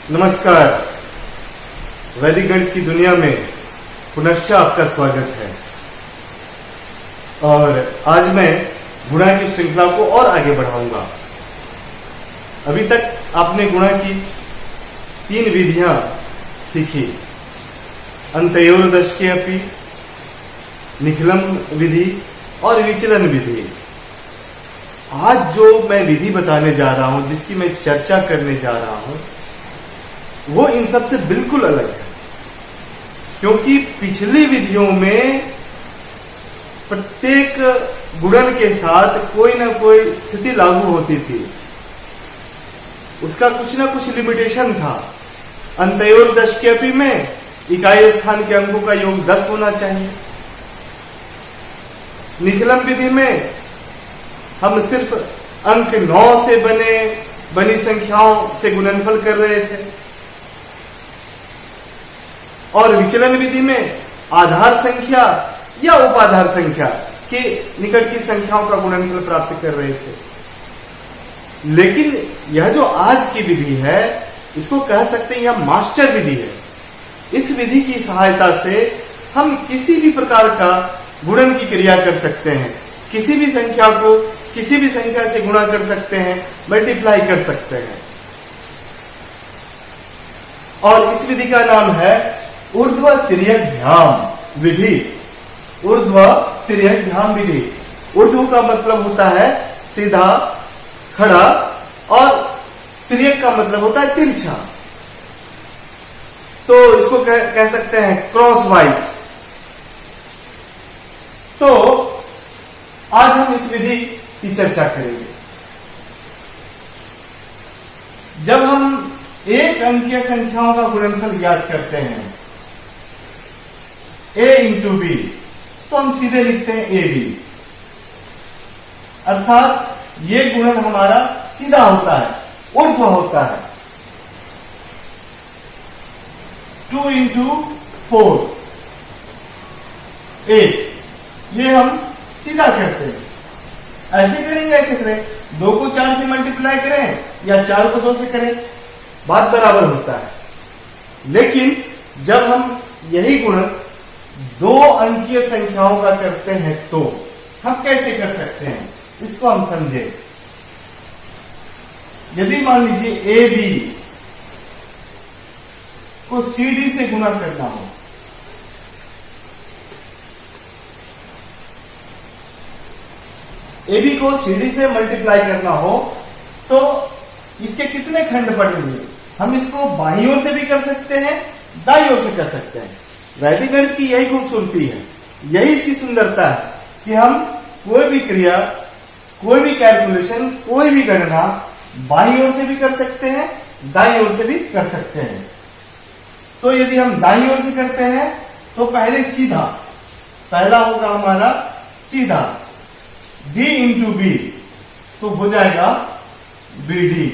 नमस्कार। वैदिक गणित की दुनिया में पुनश्च आपका स्वागत है। और आज मैं गुणा की श्रृंखला को और आगे बढ़ाऊंगा। अभी तक आपने गुणा की 3 विधियां सीखी, अंत्योर्दशके अपि, निखिलम विधि और विचलन विधि। आज जो मैं विधि बताने जा रहा हूं, जिसकी मैं चर्चा करने जा रहा हूं, वो इन सब से बिल्कुल अलग है। क्योंकि पिछली विधियों में प्रत्येक गुणन के साथ कोई ना कोई स्थिति लागू होती थी, उसका कुछ ना कुछ लिमिटेशन था। अंत्योर्दशके अपि में इकाई स्थान के अंकों का योग 10 होना चाहिए। निखिलम विधि में हम सिर्फ अंक 9 से बनी संख्याओं से गुणनफल कर रहे थे, और विचलन विधि में आधार संख्या या उपाधार संख्या के निकट की संख्याओं का गुणनफल प्राप्त कर रहे थे। लेकिन यह जो आज की विधि है, इसको कह सकते हैं यह मास्टर विधि है। इस विधि की सहायता से हम किसी भी प्रकार का गुणन की क्रिया कर सकते हैं, किसी भी संख्या को किसी भी संख्या से गुणा कर सकते हैं, मल्टीप्लाई कर सकते हैं। और इस विधि का नाम है ऊर्ध्व तिर्यक विधि। ऊर्ध्व तिर्यक विधि। ऊर्ध्व का मतलब होता है सीधा, खड़ा, और तिर्यक का मतलब होता है तिरछा। तो इसको कह सकते हैं क्रॉस वाइज। तो आज हम इस विधि की चर्चा करेंगे। जब हम एक अंकीय संख्याओं का गुणनफल ज्ञात करते हैं, a इंटू बी, तो हम सीधे लिखते हैं ए बी। अर्थात ये गुणन हमारा सीधा होता है, ऊर्ध्व होता है। 2 इंटू 4 8, ये हम सीधा करते हैं। ऐसे करेंगे, ऐसे करें, 2 को 4 से मल्टीप्लाई करें या 4 को 2 से करें, बात बराबर होता है। लेकिन जब हम यही गुणन 2 अंकीय संख्याओं का करते हैं, तो हम कैसे कर सकते हैं, इसको हम समझें। यदि मान लीजिए ए बी को सी डी से गुणा करना हो, ए बी को सी डी से मल्टीप्लाई करना हो, तो इसके कितने खंड पड़ेंगे? हम इसको बाईं ओर से भी कर सकते हैं, दाईं ओर से कर सकते हैं। वैदिक गणित की यही खूबसूरती है, यही इसकी सुंदरता है कि हम कोई भी क्रिया, कोई भी कैलकुलेशन, कोई भी गणना बाईं ओर से भी कर सकते हैं, दाईं ओर से भी कर सकते हैं। तो यदि हम दाईं ओर से करते हैं तो पहले सीधा, पहला होगा हमारा सीधा d इंटू बी, तो हो जाएगा बी डी।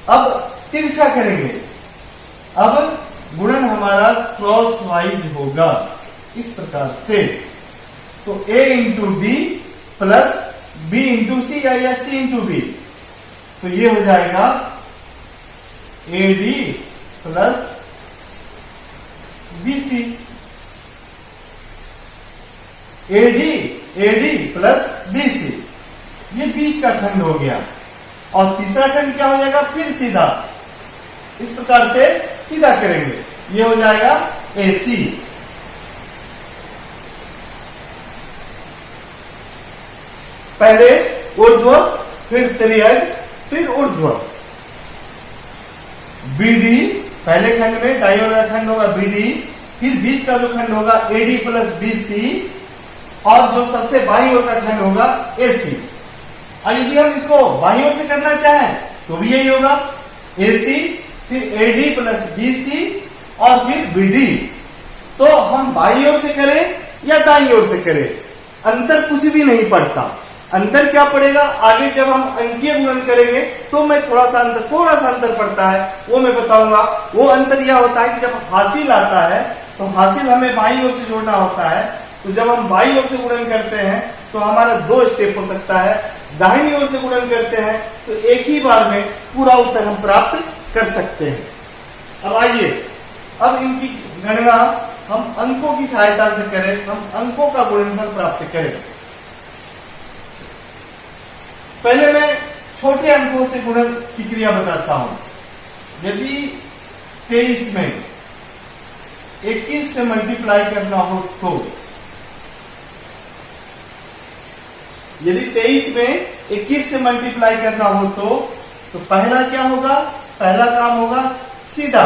अब तिरछा करेंगे, अब गुणन हमारा क्रॉस वाइज होगा इस प्रकार से। तो a into D plus b into C या c इंटू बी, तो ये हो जाएगा A D plus B C. AD plus B C, ये बीच का खंड हो गया। और तीसरा खंड क्या हो जाएगा? फिर सीधा, इस प्रकार से सीधा करेंगे, ये हो जाएगा ए सी। पहले ऊर्ध्व, फिर तिर्यक, फिर ऊर्ध्व। बीडी, पहले खंड में दाईं ओर का खंड होगा बीडी, फिर बीच का जो खंड होगा एडी प्लस बीसी, और जो सबसे बाईं ओर का खंड होगा एसी। और यदि हम इसको बाईं ओर से करना चाहें तो भी यही होगा, एसी फिर एडी प्लस बीसी और फिर बीडी। तो हम बाईं ओर से करें या दाईं ओर से करें, अंतर कुछ भी नहीं पड़ता। अंतर क्या पड़ेगा? आगे जब हम अंकीय गुणन करेंगे तो मैं थोड़ा सा अंतर पड़ता है, वो मैं बताऊंगा। वो अंतर यह होता है कि जब हासिल आता है तो हासिल हमें बाईं ओर से जोड़ना होता है, तो जब हम बाईं ओर से गुणन करते हैं तो हमारा 2 स्टेप हो सकता है, दाहिनी ओर से गुणन करते हैं तो एक ही बार में पूरा उत्तर हम प्राप्त कर सकते हैं। अब आइए, अब इनकी गणना हम अंकों की सहायता से करें, हम अंकों का गुणनफल प्राप्त करें। पहले मैं छोटे अंकों से गुणन की क्रिया बताता हूं। यदि 23 में 21 से मल्टीप्लाई करना हो तो, यदि 23 में 21 से मल्टीप्लाई करना हो तो पहला क्या होगा? पहला काम होगा सीधा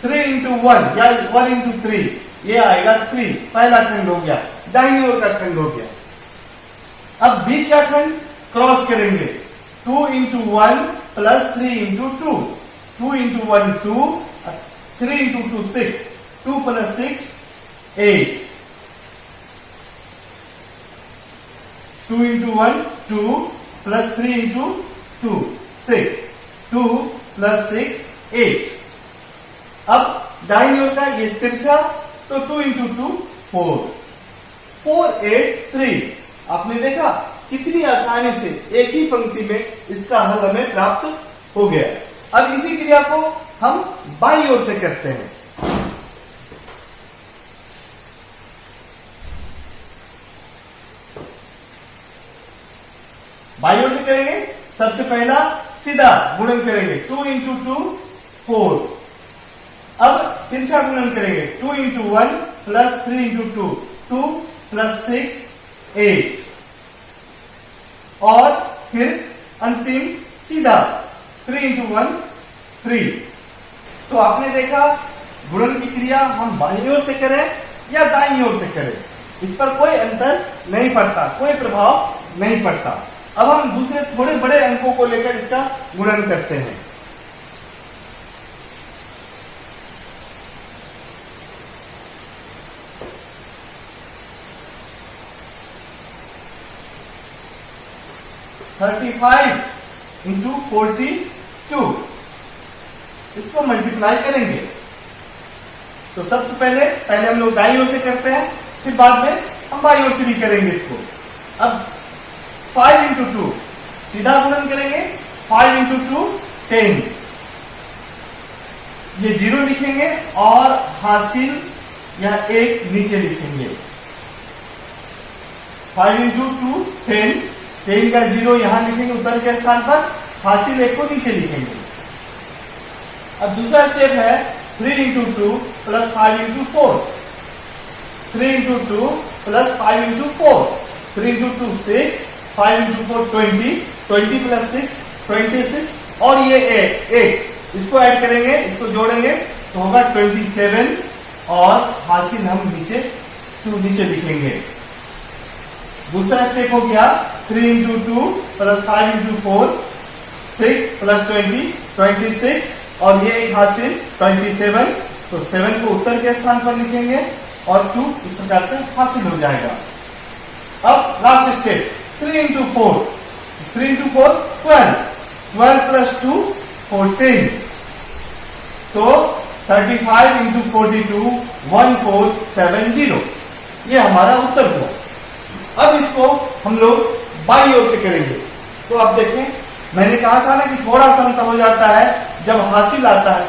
3 into 1 या 1 into 3, ये आएगा 3, पहला खंड हो गया, दाहिनी ओर का खंड हो गया। अब बीच का खंड क्रॉस करेंगे, 2 into 1 plus 3 into 2, 2 into 1 2, 3 into 2 6, 2 plus 6 8, 2 into 1 2 plus 3 into 2 6, 2 plus 6 8। अब दाहिनी ओर का ये तिरछा, तो 2 into 2 4, 4 8 3। आपने देखा कितनी आसानी से एक ही पंक्ति में इसका हल हमें प्राप्त हो गया। अब इसी क्रिया को हम बाईं ओर से करते हैं। बाईं ओर से करेंगे, सबसे पहला सीधा गुणन करेंगे, 2 into 2 4। अब तिरछा गुणन करेंगे, 2 into 1 plus 3 into 2, 2 plus 6 8, और फिर अंतिम सीधा 3 into 1 3। तो आपने देखा गुणन की क्रिया हम बाईं ओर से करें या दाईं ओर से करें, इस पर कोई अंतर नहीं पड़ता, कोई प्रभाव नहीं पड़ता। अब हम दूसरे थोड़े बड़े अंकों को लेकर इसका गुणन करते हैं। (35 into 42), इसको मल्टीप्लाई करेंगे। तो सबसे पहले हम लोग दाईं ओर से करते हैं, फिर बाद में हम बाईं ओर से भी करेंगे इसको। अब 5 into 2 सीधा गुणन करेंगे, 5 into 2 10, ये 0 लिखेंगे और हासिल यह 1 नीचे लिखेंगे। 5 into 2 10, 10 का 0 यहां लिखेंगे उत्तर के स्थान पर, हासिल 1 को नीचे लिखेंगे। अब दूसरा स्टेप है 3 into 2 plus 5 into 4, 3 into 2 plus 5 into 4, 3 into 2 6, 5 into 4 20, 20 plus 6 26, और ये एक इसको ऐड करेंगे, इसको जोड़ेंगे तो होगा 27, और हासिल हम नीचे 2 नीचे लिखेंगे। दूसरा स्टेप हो गया 3 into 2 plus 5 into 4, 6 plus 20 26, और ये एक हासिल 27, तो 7 को उत्तर के स्थान पर लिखेंगे और 2 इस प्रकार से हासिल हो जाएगा। अब last step 3 into 4, 3 into 4 12, 12 plus 2 14, तो 35 into 42 1470, ये हमारा उत्तर हुआ। अब इसको हम लोग बाईं ओर से करेंगे। तो आप देखें, मैंने कहा था ना कि थोड़ा सा अंतर हो जाता है जब हासिल आता है।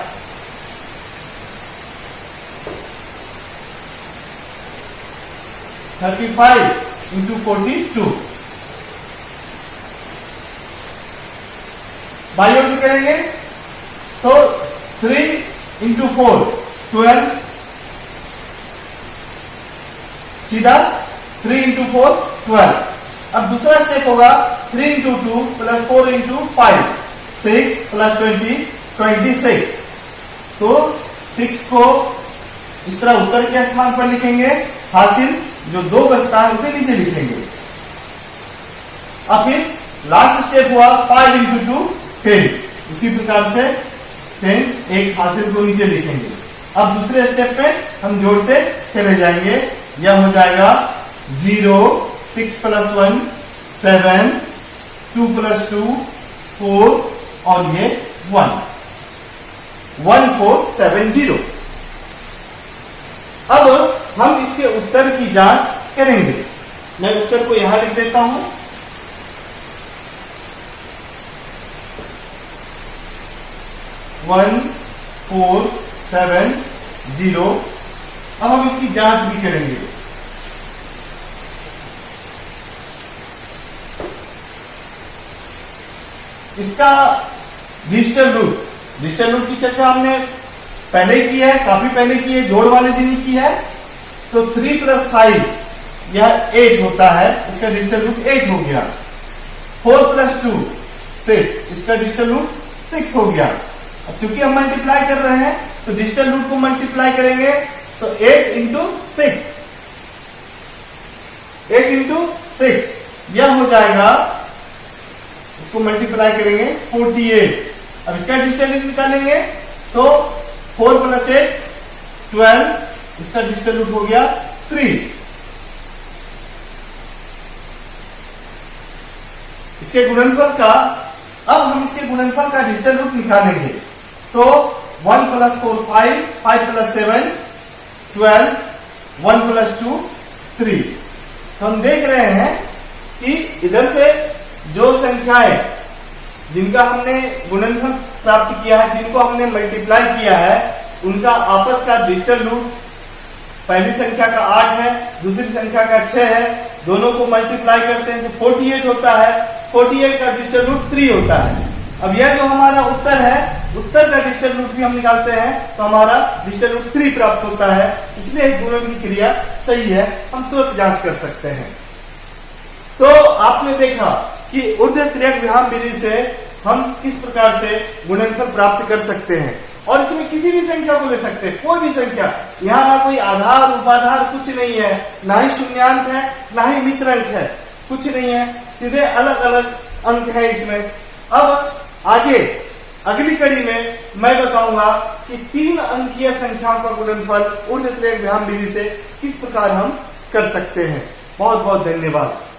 (35 into 42), बाईं ओर से करेंगे तो 3 into 4 12, सीधा 3 into 4 12। अब दूसरा स्टेप होगा 3 into 2 plus 4 into 5, 6 plus 20 26, तो 6 को इस तरह उत्तर के स्थान पर लिखेंगे, हासिल जो 2 बचता है उसे नीचे लिखेंगे। अब फिर लास्ट स्टेप हुआ 5 into 2 10, इसी प्रकार से 10 एक हासिल को नीचे लिखेंगे। अब दूसरे स्टेप पे हम जोड़ते चले जाएंगे, यह हो जाएगा 0, 6 plus 1 7, 2 plus 2 4, और ये 1 1470। अब हम इसके उत्तर की जांच करेंगे। मैं उत्तर को यहां लिख देता हूं। 1470। अब हम इसकी जांच भी करेंगे। इसका डिजिटल रूट की चर्चा हमने पहले ही की है, काफी पहले की है, जोड़ वाले दिन ही की है। तो 3 + 5 यह 8 होता है, इसका डिजिटल रूट 8 हो गया। 4 + 2 6, इसका डिजिटल रूट 6 हो गया। अब क्योंकि हम मल्टीप्लाई कर रहे हैं तो डिजिटल रूट को मल्टीप्लाई करेंगे तो 8 × 6, 8 × 6 यह हो जाएगा, इसको मल्टीप्लाई करेंगे 48। अब इसका डिजिटल रूट निकालेंगे तो 4 + 8 12, इसका डिजिटल रूट हो गया 3। इसके गुणनफल का, अब हम इसके गुणनफल का डिजिटल रूट निकालेंगे तो 1 + 4 5, 5 + 7 12, 1 + 2 3। तो हम देख रहे हैं कि इधर से जो संख्याएं जिनका हमने गुणनफल प्राप्त किया है, जिनको हमने मल्टीप्लाई किया है, उनका आपस का डिजिटल रूट पहली संख्या का 8 है, दूसरी संख्या का 6 है। दोनों को मल्टीप्लाई करते हैं तो 48 होता है। 48 का डिजिटल रूट 3 होता है। अब यह जो हमारा उत्तर है, उत्तर का डिजिटल रूट भी हम निकालते हैं तो हमारा डिजिटल रूट 3 प्राप्त होता है। इसलिए गुणन की क्रिया सही है, हम तुरंत जांच कर सकते हैं। तो आपने देखा कि ऊर्ध्वक्रियक विराम विधि से हम किस प्रकार से गुणनफल प्राप्त कर सकते हैं, और इसमें किसी भी संख्या को ले सकते हैं, कोई भी संख्या। यहाँ ना कोई आधार उपाधार कुछ नहीं है, ना ही शून्यांक है, ना ही मित्र अंक है, कुछ नहीं है, सीधे अलग अलग अंक है इसमें। अब आगे अगली कड़ी में मैं बताऊंगा कि 3 अंकीय संख्याओं का गुणनफल ऊर्ध्वक्रियक विराम विधि से किस प्रकार हम कर सकते हैं। बहुत बहुत धन्यवाद।